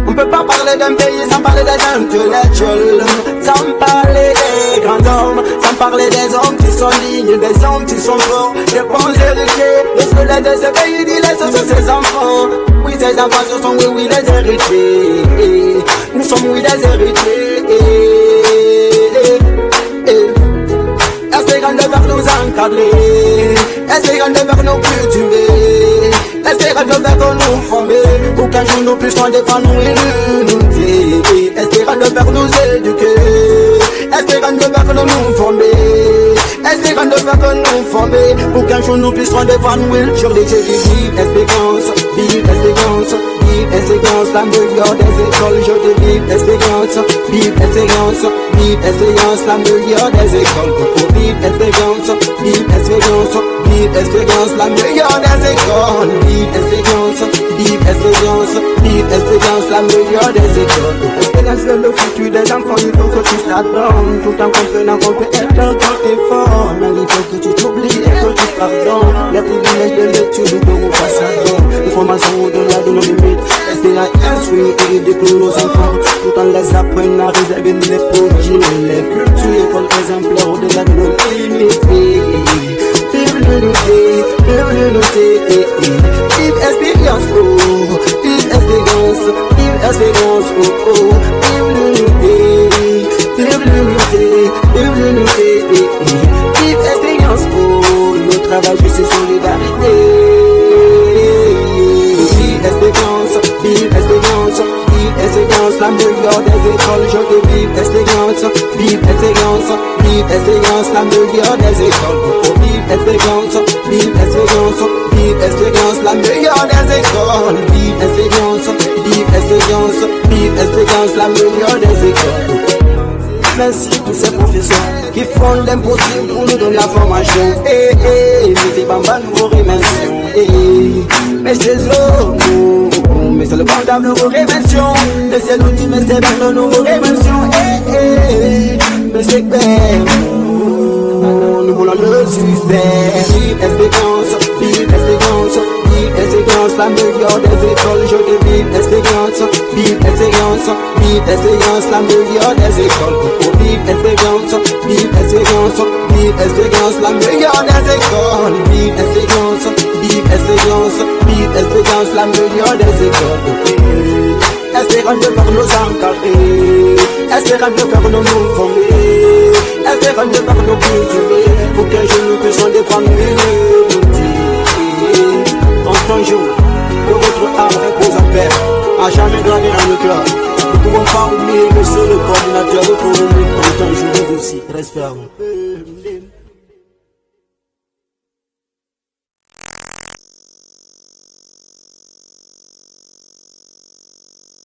On peut pas parler d'un pays sans parler des intellectuels, sans parler des grands hommes, sans parler des hommes qui sont dignes, des hommes qui sont forts, des bons héritiers. Le soleil de ce pays dit les ce sont ses enfants. Oui, ces enfants ce sont oui les héritiers. Nous sommes oui des héritiers. Espérant de voir nous encadrer, espérant de voir nous cultiver, espérant de voir nous former, pour qu'un jour nous puissions défendre nous et l'unité. Espérant de voir nous éduquer, espérant de voir nous former, espérant de voir nous former, pour qu'un jour nous puissions défendre nous et sur les yeux du vive espérance, vive espérance, vive espérance, la meilleure des écoles. Je te vive espérance, vive espérance, vive espérance, la meilleure des écoles. Vive espérance, vive espérance, vive espérance, la meilleure des écoles. Vive espérance, vive espérance, vive espérance, la meilleure des écoles. Espérance de le futur des enfants, il faut que tu t'adonnes, tout en comprenant qu'on peut être encore effort. Mais il faut que tu t'oublies et que tu pardonnes. Les privilèges de l'étude de vos passages, les formations au-delà de nos limites. Espérant instruire et éduquer nos enfants, tout en les apprenant à réserver les produits, les cultures, écoles exemplaires au-delà de nos limites. Vive l'unité, vive l'unité, vive espérance, oh, vive espérance, vive espérance, oh, oh, vive l'unité, vive l'unité, vive l'unité, vive espérance, oh, le travail juste et solidarité. Vive espérance, vive espérance, vive espérance, la meilleure des écoles. Je te vive espérance, vive espérance, vive espérance, la meilleure des écoles. Vive espérance, vive espérance, vive espérance, la meilleure des écoles. Vive espérance, vive espérance, vive espérance, la meilleure des écoles. Merci pour ces professeurs qui font l'impossible pour nous donner la formation. Mettez Bamba, nous vous remercions. Mais c'est mais c'est le comptable, nous vous remercions. Mais c'est l'outil, mais c'est Bamba, nous vous remercions. Mais c'est clair, nous voulons le système. Vive espérance, vive espérance, vive espérance, la meilleure des écoles. Je te vive espérance, vive espérance, vive espérance, la meilleure des écoles. Vive espérance, vive espérance, vive espérance, la meilleure des écoles. Vive espérance, vive espérance, vive espérance, la meilleure des écoles. Espérant de faire nos encadrer, espérant de faire nos nous former, espérant de faire nos cultiver, pour qu'un jour nous puissions défendre l'unité. Dans un jour, que votre âme repose en paix, à jamais gravé dans le cœur. Nous ne pouvons pas oublier que c'est le coordinateur de ton jour aussi. Respect à vous.